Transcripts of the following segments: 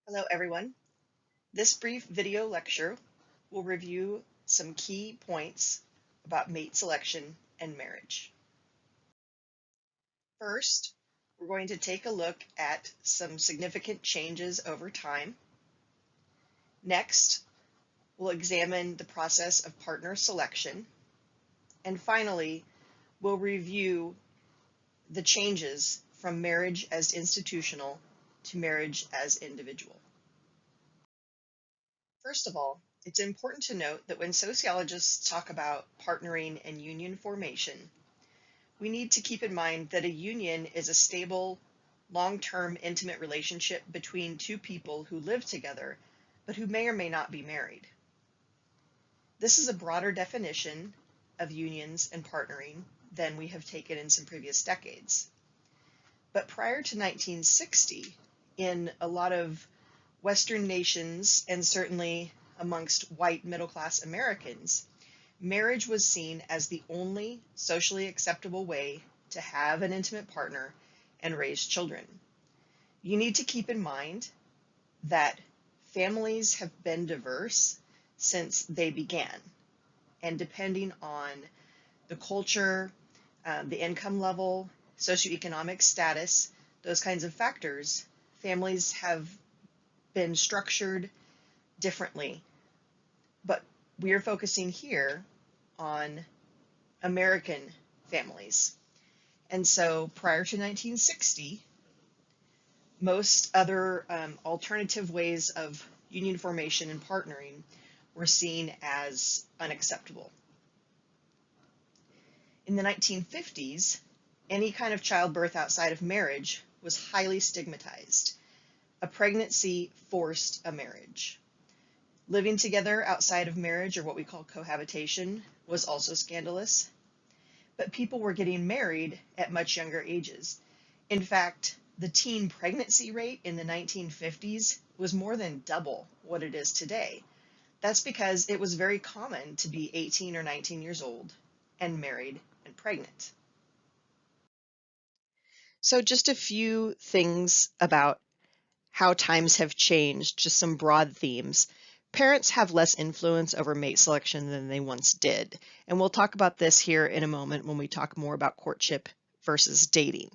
Hello everyone. This brief video lecture will review some key points about mate selection and marriage. First, we're going to take a look at some significant changes over time. Next, we'll examine the process of partner selection. And finally, we'll review the changes from marriage as institutional to marriage as individual. First of all, it's important to note that when sociologists talk about partnering and union formation, we need to keep in mind that a union is a stable, long-term, intimate relationship between two people who live together, but who may or may not be married. This is a broader definition of unions and partnering than we have taken in some previous decades. But prior to 1960, in a lot of Western nations, and certainly amongst white middle-class Americans, marriage was seen as the only socially acceptable way to have an intimate partner and raise children. You need to keep in mind that families have been diverse since they began, and depending on the culture, the income level, socioeconomic status, those kinds of factors, families have been structured differently. But we are focusing here on American families. And so prior to 1960, most other alternative ways of union formation and partnering were seen as unacceptable. In the 1950s, any kind of childbirth outside of marriage was highly stigmatized. A pregnancy forced a marriage. Living together outside of marriage, or what we call cohabitation, was also scandalous. But people were getting married at much younger ages. In fact, the teen pregnancy rate in the 1950s was more than double what it is today. That's because it was very common to be 18 or 19 years old and married and pregnant. So just a few things about how times have changed, just some broad themes. Parents have less influence over mate selection than they once did. And we'll talk about this here in a moment when we talk more about courtship versus dating.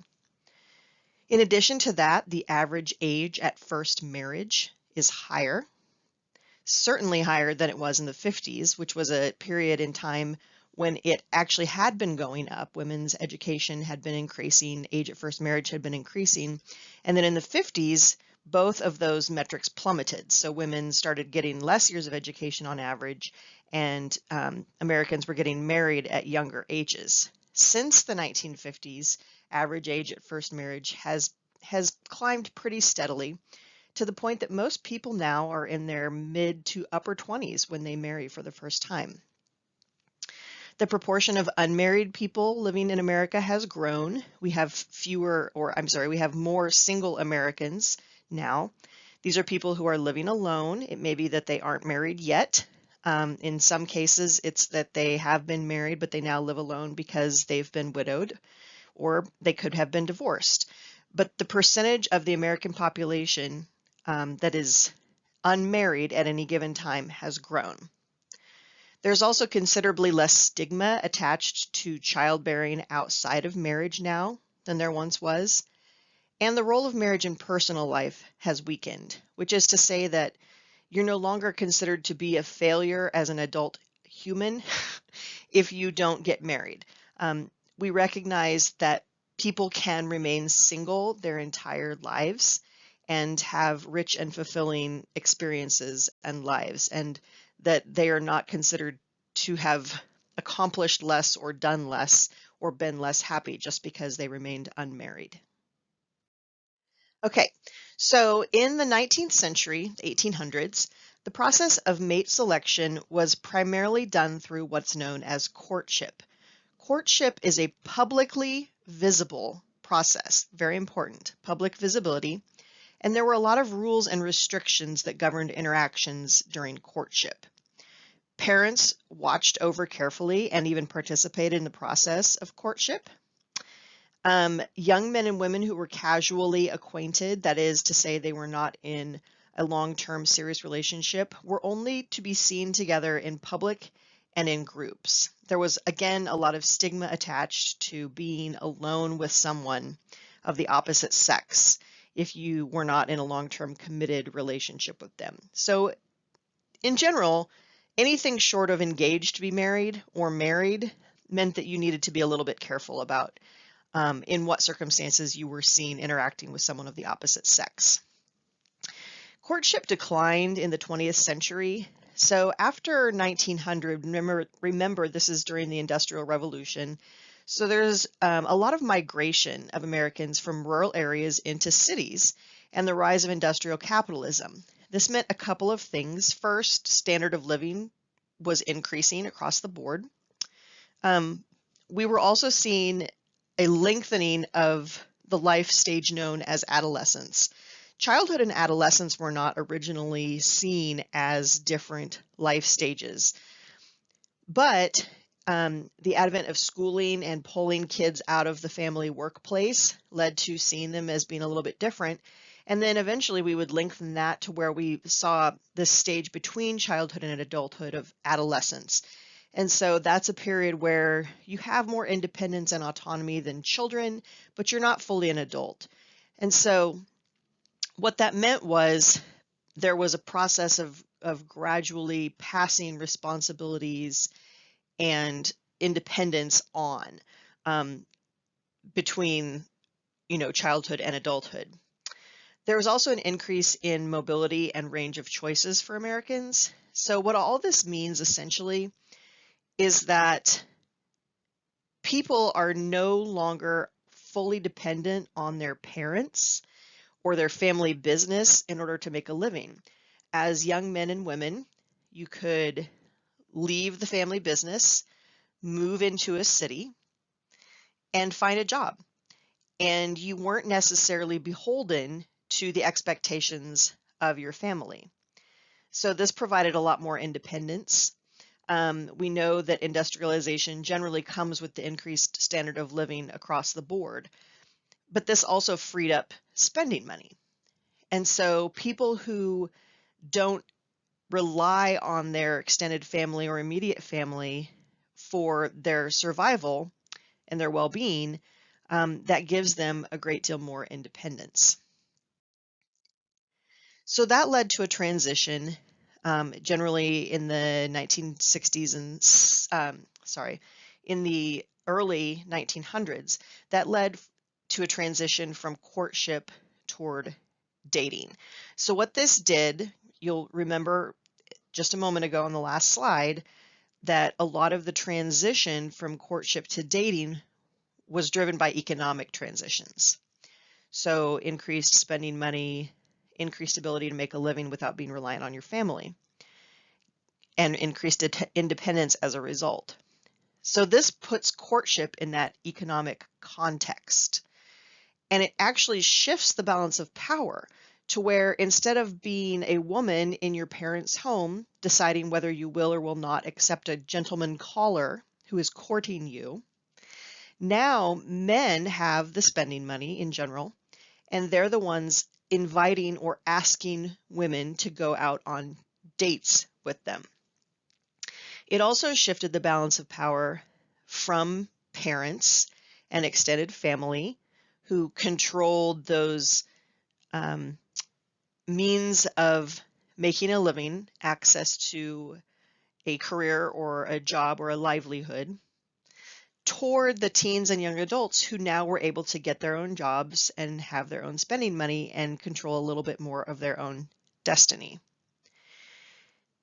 In addition to that, the average age at first marriage is higher, certainly higher than it was in the 50s, which was a period in time when it actually had been going up. Women's education had been increasing, age at first marriage had been increasing. And then in the 50s, both of those metrics plummeted. So women started getting less years of education on average, and Americans were getting married at younger ages. Since the 1950s, average age at first marriage has climbed pretty steadily, to the point that most people now are in their mid to upper 20s when they marry for the first time. The proportion of unmarried people living in America has grown. We have we have more single Americans now. These are people who are living alone. It may be that they aren't married yet. In some cases, it's that they have been married, but they now live alone because they've been widowed, or they could have been divorced. But the percentage of the American population that is unmarried at any given time has grown. There's also considerably less stigma attached to childbearing outside of marriage now than there once was. And the role of marriage in personal life has weakened, which is to say that you're no longer considered to be a failure as an adult human if you don't get married. We recognize that people can remain single their entire lives and have rich and fulfilling experiences and lives, and that they are not considered to have accomplished less or done less or been less happy just because they remained unmarried. Okay, so in the 19th century, 1800s, the process of mate selection was primarily done through what's known as courtship. Courtship is a publicly visible process, very important, public visibility, and there were a lot of rules and restrictions that governed interactions during courtship. Parents watched over carefully and even participated in the process of courtship. Young men and women who were casually acquainted, that is to say they were not in a long-term serious relationship were only to be seen together in public and in groups. There was, again, a lot of stigma attached to being alone with someone of the opposite sex if you were not in a long-term committed relationship with them. So in general, anything short of engaged to be married or married meant that you needed to be a little bit careful about in what circumstances you were seen interacting with someone of the opposite sex. Courtship declined in the 20th century. So after 1900, remember this is during the Industrial Revolution. So there's a lot of migration of Americans from rural areas into cities and the rise of industrial capitalism. This meant a couple of things. First, standard of living was increasing across the board. We were also seeing a lengthening of the life stage known as adolescence. Childhood and adolescence were not originally seen as different life stages, but the advent of schooling and pulling kids out of the family workplace led to seeing them as being a little bit different. And then eventually we would lengthen that to where we saw this stage between childhood and adulthood of adolescence. And so that's a period where you have more independence and autonomy than children, but you're not fully an adult. And so what that meant was there was a process of gradually passing responsibilities and independence on between, childhood and adulthood. There was also an increase in mobility and range of choices for Americans. So what all this means essentially is that people are no longer fully dependent on their parents or their family business in order to make a living. As young men and women, you could leave the family business, move into a city, and find a job. And you weren't necessarily beholden to the expectations of your family. So this provided a lot more independence. We know that industrialization generally comes with the increased standard of living across the board, but this also freed up spending money. And so people who don't rely on their extended family or immediate family for their survival and their well-being, that gives them a great deal more independence. So that led to a transition, generally in the 1960s and, in the early 1900s, that led to a transition from courtship toward dating. So what this did, you'll remember just a moment ago on the last slide, that a lot of the transition from courtship to dating was driven by economic transitions. So increased spending money, increased ability to make a living without being reliant on your family, and increased independence as a result. So this puts courtship in that economic context. And it actually shifts the balance of power to where instead of being a woman in your parents' home, deciding whether you will or will not accept a gentleman caller who is courting you, now men have the spending money in general, and they're the ones inviting or asking women to go out on dates with them. It also shifted the balance of power from parents and extended family who controlled those means of making a living, access to a career or a job or a livelihood, toward the teens and young adults who now were able to get their own jobs and have their own spending money and control a little bit more of their own destiny.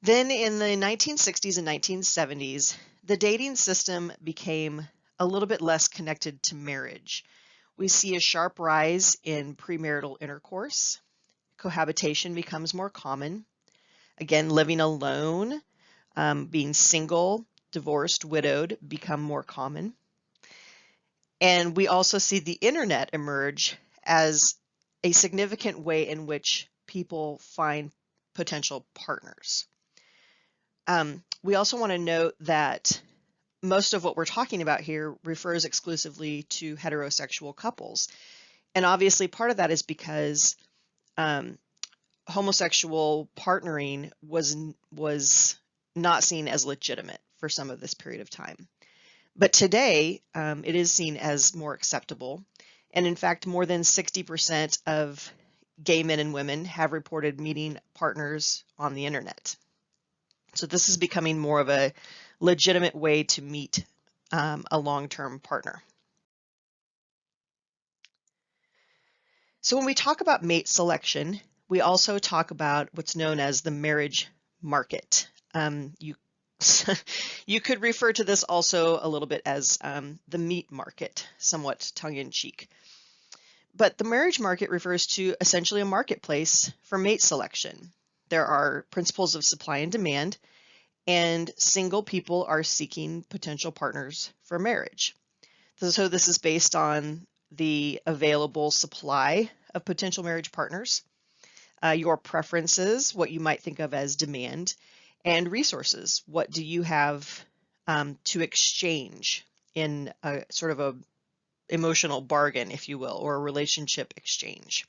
Then in the 1960s and 1970s, the dating system became a little bit less connected to marriage. We see a sharp rise in premarital intercourse. Cohabitation becomes more common. Again, living alone, being single, divorced, widowed become more common. And we also see the internet emerge as a significant way in which people find potential partners. We also want to note that most of what we're talking about here refers exclusively to heterosexual couples. And obviously part of that is because homosexual partnering was not seen as legitimate for some of this period of time. But today, it is seen as more acceptable. And in fact, more than 60% of gay men and women have reported meeting partners on the internet. So this is becoming more of a legitimate way to meet a long-term partner. So when we talk about mate selection, we also talk about what's known as the marriage market. You could refer to this also a little bit as the meat market, somewhat tongue-in-cheek. But the marriage market refers to essentially a marketplace for mate selection. There are principles of supply and demand, and single people are seeking potential partners for marriage. So this is based on the available supply of potential marriage partners, your preferences, what you might think of as demand, and resources. What do you have to exchange in a sort of a emotional bargain, if you will, or a relationship exchange?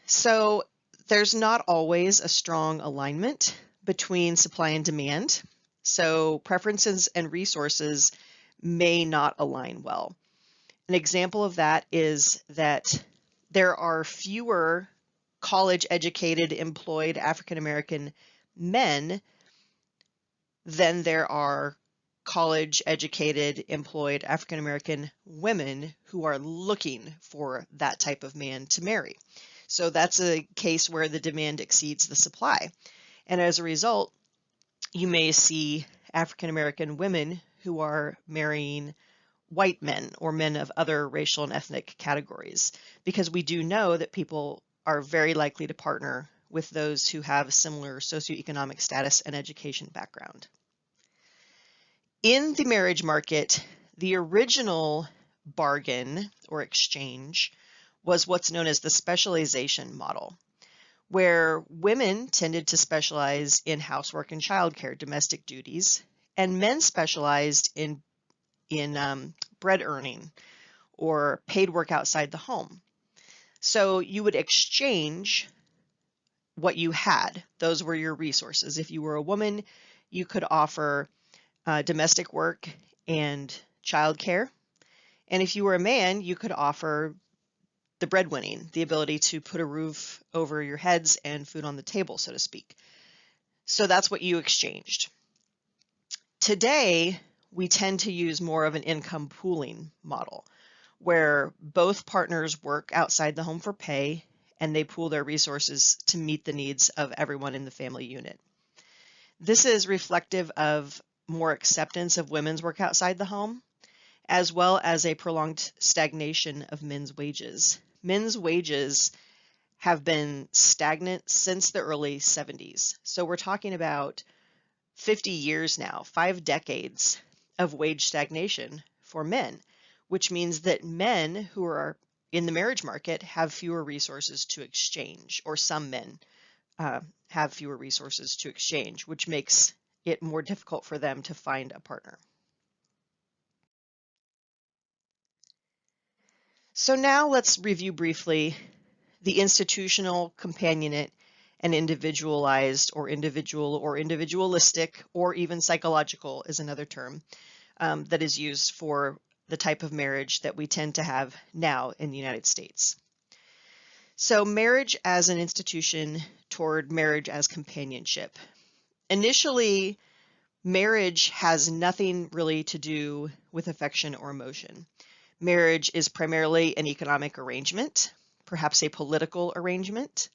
So there's not always a strong alignment between supply and demand. So preferences and resources may not align well. An example of that is that there are fewer college-educated, employed African-American men than there are college-educated, employed African-American women who are looking for that type of man to marry. So that's a case where the demand exceeds the supply. And as a result, you may see African-American women who are marrying white men or men of other racial and ethnic categories, because we do know that people are very likely to partner with those who have a similar socioeconomic status and education background. In the marriage market, the original bargain or exchange was what's known as the specialization model, where women tended to specialize in housework and childcare, domestic duties, and men specialized in bread earning or paid work outside the home. So you would exchange what you had. Those were your resources. If you were a woman, you could offer domestic work and childcare. And if you were a man, you could offer the breadwinning, the ability to put a roof over your heads and food on the table, so to speak. So that's what you exchanged. Today, we tend to use more of an income pooling model, where both partners work outside the home for pay and they pool their resources to meet the needs of everyone in the family unit. This is reflective of more acceptance of women's work outside the home, as well as a prolonged stagnation of men's wages. Men's wages have been stagnant since the early 70s. So we're talking about 50 years now, 5 decades of wage stagnation for men, which means that men who are in the marriage market have fewer resources to exchange, or some men have fewer resources to exchange, which makes it more difficult for them to find a partner. So now let's review briefly the institutional, companionate, and individualized or individual or individualistic or even psychological is another term that is used for the type of marriage that we tend to have now in the United States. So marriage as an institution toward marriage as companionship. Initially, marriage has nothing really to do with affection or emotion. Marriage is primarily an economic arrangement, perhaps a political arrangement.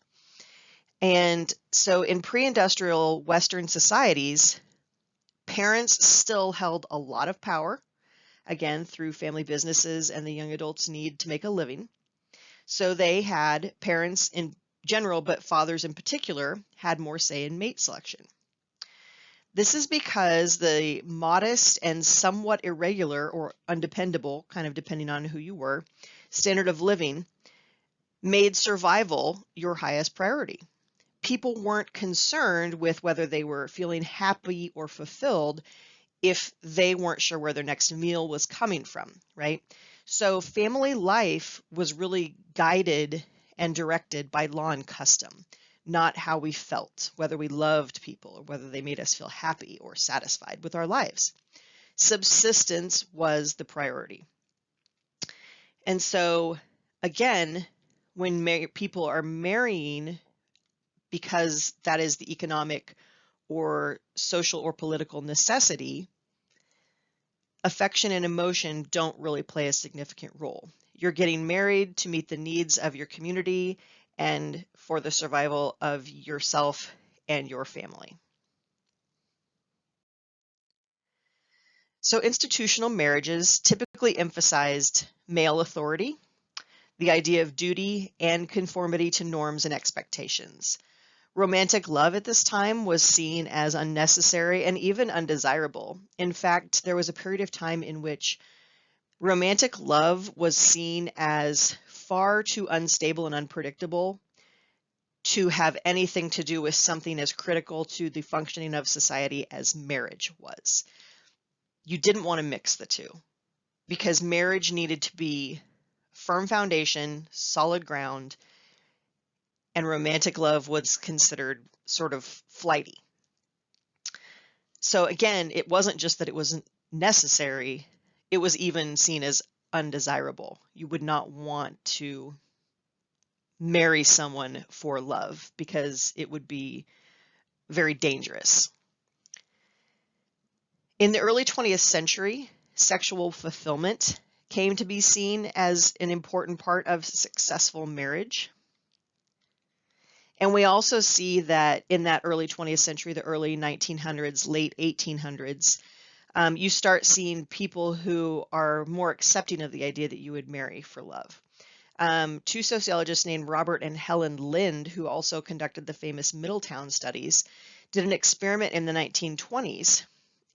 And so in pre-industrial Western societies, parents still held a lot of power, again, through family businesses and the young adults' need to make a living. So they had, parents in general, but fathers in particular, had more say in mate selection. This is because the modest and somewhat irregular or undependable, kind of depending on who you were, standard of living made survival your highest priority. People weren't concerned with whether they were feeling happy or fulfilled if they weren't sure where their next meal was coming from, right? So family life was really guided and directed by law and custom, not how we felt, whether we loved people or whether they made us feel happy or satisfied with our lives. Subsistence was the priority. And so, again, when people are marrying because that is the economic or social or political necessity, affection and emotion don't really play a significant role. You're getting married to meet the needs of your community and for the survival of yourself and your family. So institutional marriages typically emphasized male authority, the idea of duty, and conformity to norms and expectations. Romantic love at this time was seen as unnecessary and even undesirable. In fact, there was a period of time in which romantic love was seen as far too unstable and unpredictable to have anything to do with something as critical to the functioning of society as marriage was. You didn't want to mix the two because marriage needed to be firm foundation, solid ground, and romantic love was considered sort of flighty. So again, it wasn't just that it wasn't necessary, it was even seen as undesirable. You would not want to marry someone for love because it would be very dangerous. In the early 20th century, sexual fulfillment came to be seen as an important part of successful marriage. And we also see that in that early 20th century, the early 1900s, late 1800s, you start seeing people who are more accepting of the idea that you would marry for love. Two sociologists named Robert and Helen Lind, who also conducted the famous Middletown studies, did an experiment in the 1920s.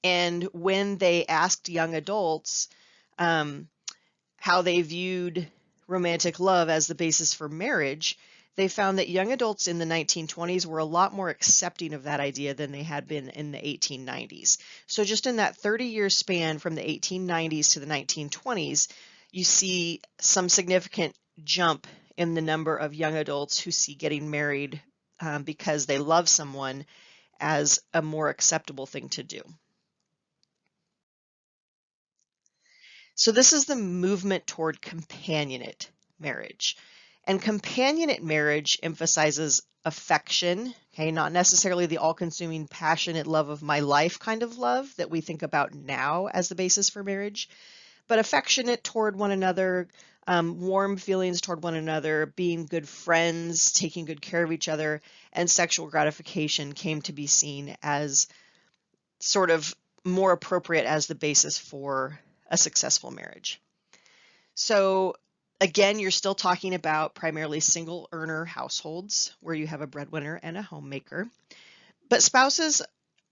And when they asked young adults how they viewed romantic love as the basis for marriage, they found that young adults in the 1920s were a lot more accepting of that idea than they had been in the 1890s. So just in that 30-year span from the 1890s to the 1920s, you see some significant jump in the number of young adults who see getting married because they love someone as a more acceptable thing to do. So this is the movement toward companionate marriage. And companionate marriage emphasizes affection, okay, not necessarily the all-consuming, passionate love of my life kind of love that we think about now as the basis for marriage, but affectionate toward one another, warm feelings toward one another, being good friends, taking good care of each other, and sexual gratification came to be seen as sort of more appropriate as the basis for a successful marriage. So again, you're still talking about primarily single earner households where you have a breadwinner and a homemaker. But spouses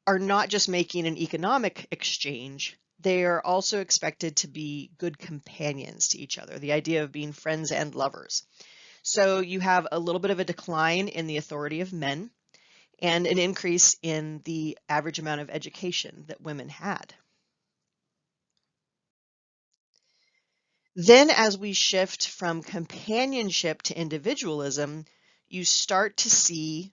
are not just making an economic exchange, they are also expected to be good companions to each other, the idea of being friends and lovers. So you have a little bit of a decline in the authority of men and an increase in the average amount of education that women had. Then as we shift from companionship to individualism, you start to see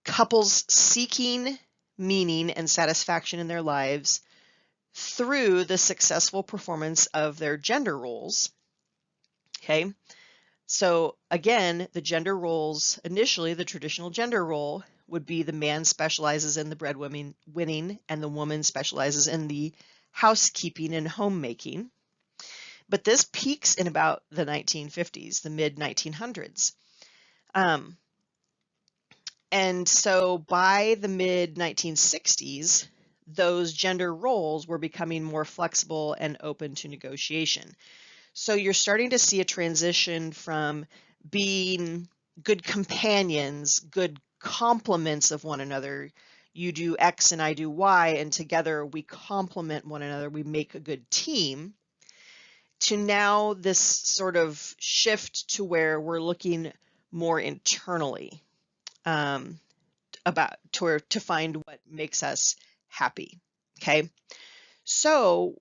couples seeking meaning and satisfaction in their lives through the successful performance of their gender roles. Okay, so again, the gender roles, initially the traditional gender role would be the man specializes in the breadwinning and the woman specializes in the housekeeping and homemaking. But this peaks in about the 1950s, the mid 1900s. And so by the mid 1960s, those gender roles were becoming more flexible and open to negotiation. So you're starting to see a transition from being good companions, good complements of one another. You do X and I do Y, and together we complement one another. We make a good team. To now this sort of shift to where we're looking more internally about to find what makes us happy. Okay, so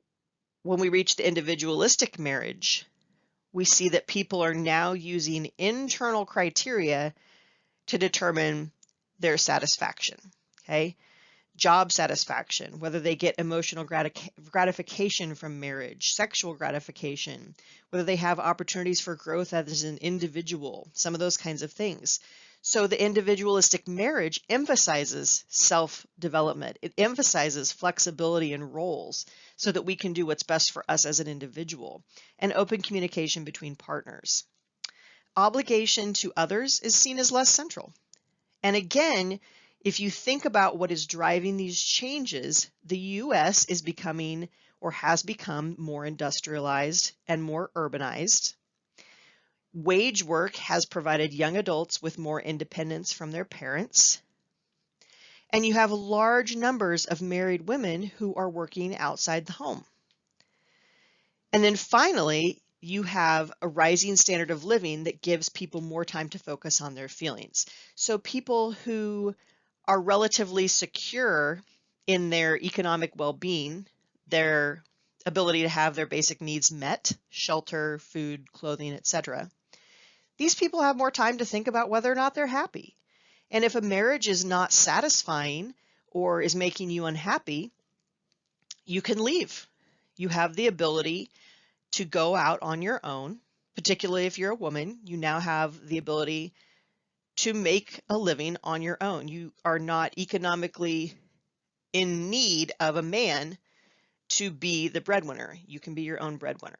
when we reach the individualistic marriage, we see that people are now using internal criteria to determine their satisfaction, okay? Job satisfaction, whether they get emotional gratification from marriage, sexual gratification, whether they have opportunities for growth as an individual, some of those kinds of things. So the individualistic marriage emphasizes self-development. It emphasizes flexibility in roles so that we can do what's best for us as an individual, and open communication between partners. Obligation to others is seen as less central. And again, if you think about what is driving these changes, the US is becoming or has become more industrialized and more urbanized. Wage work has provided young adults with more independence from their parents. And you have large numbers of married women who are working outside the home. And then finally, you have a rising standard of living that gives people more time to focus on their feelings. So people who are relatively secure in their economic well-being, their ability to have their basic needs met, shelter, food, clothing, etc. These people have more time to think about whether or not they're happy. And if a marriage is not satisfying or is making you unhappy, you can leave. You have the ability to go out on your own, particularly if you're a woman. You now have the ability to make a living on your own. You are not economically in need of a man to be the breadwinner. You can be your own breadwinner.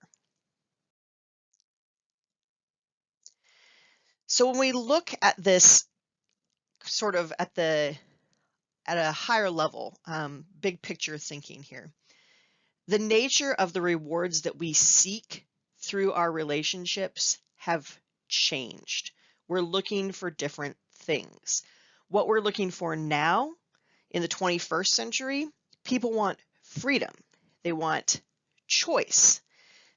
So when we look at this sort of at a higher level, big picture thinking here, the nature of the rewards that we seek through our relationships have changed. We're looking for different things. What we're looking for now in the 21st century, people want freedom. They want choice.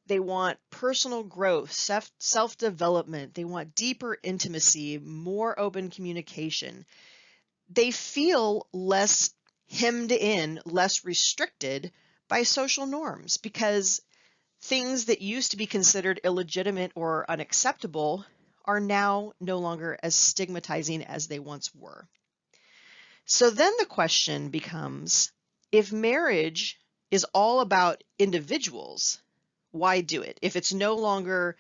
They want personal growth, self-development. They want deeper intimacy, more open communication. They feel less hemmed in, less restricted by social norms, because things that used to be considered illegitimate or unacceptable are now no longer as stigmatizing as they once were. So then the question becomes, if marriage is all about individuals, why do it? If it's no longer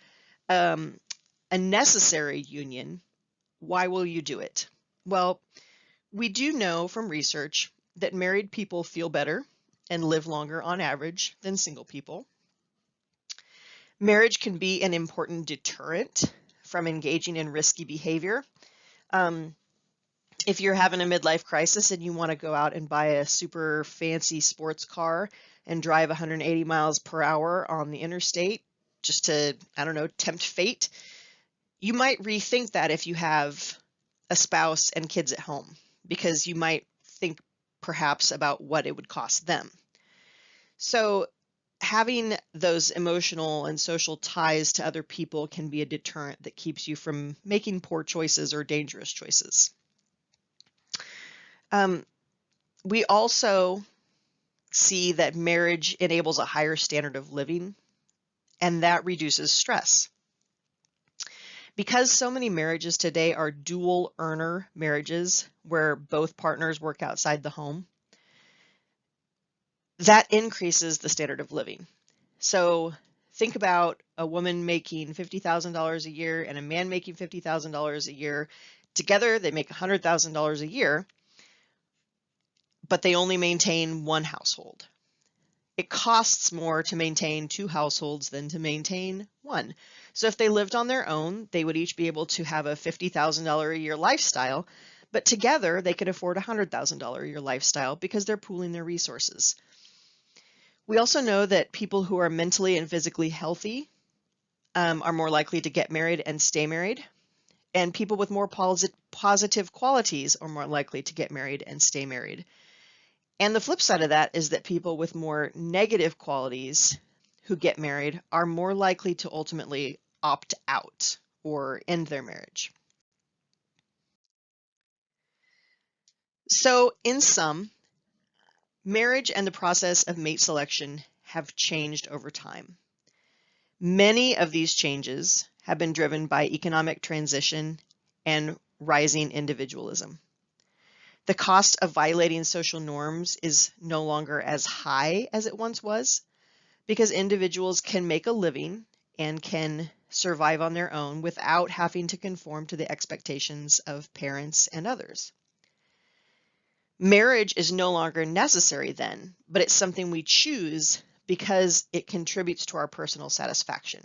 a necessary union, why will you do it? Well, we do know from research that married people feel better and live longer on average than single people. Marriage can be an important deterrent from engaging in risky behavior. If you're having a midlife crisis and you want to go out and buy a super fancy sports car and drive 180 miles per hour on the interstate just to, I don't know, tempt fate, you might rethink that if you have a spouse and kids at home, because you might think perhaps about what it would cost them. So having those emotional and social ties to other people can be a deterrent that keeps you from making poor choices or dangerous choices. We also see that marriage enables a higher standard of living, and that reduces stress. Because so many marriages today are dual earner marriages where both partners work outside the home, that increases the standard of living. So think about a woman making $50,000 a year and a man making $50,000 a year. Together, they make $100,000 a year, but they only maintain one household. It costs more to maintain two households than to maintain one. So if they lived on their own, they would each be able to have a $50,000 a year lifestyle, but together they could afford a $100,000 a year lifestyle because they're pooling their resources. We also know that people who are mentally and physically healthy are more likely to get married and stay married, and people with more positive qualities are more likely to get married and stay married. And the flip side of that is that people with more negative qualities who get married are more likely to ultimately opt out or end their marriage. So in sum, marriage and the process of mate selection have changed over time. Many of these changes have been driven by economic transition and rising individualism. The cost of violating social norms is no longer as high as it once was because individuals can make a living and can survive on their own without having to conform to the expectations of parents and others. Marriage is no longer necessary then, but it's something we choose because it contributes to our personal satisfaction.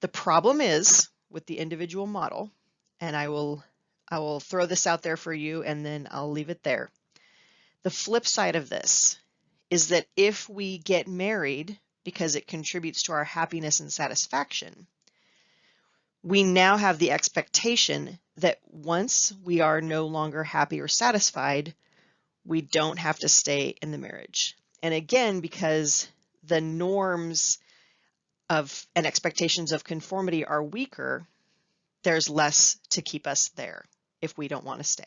The problem is with the individual model, and I will throw this out there for you and then I'll leave it there. The flip side of this is that if we get married because it contributes to our happiness and satisfaction, we now have the expectation that once we are no longer happy or satisfied, we don't have to stay in the marriage. And again, because the norms of and expectations of conformity are weaker, there's less to keep us there if we don't want to stay.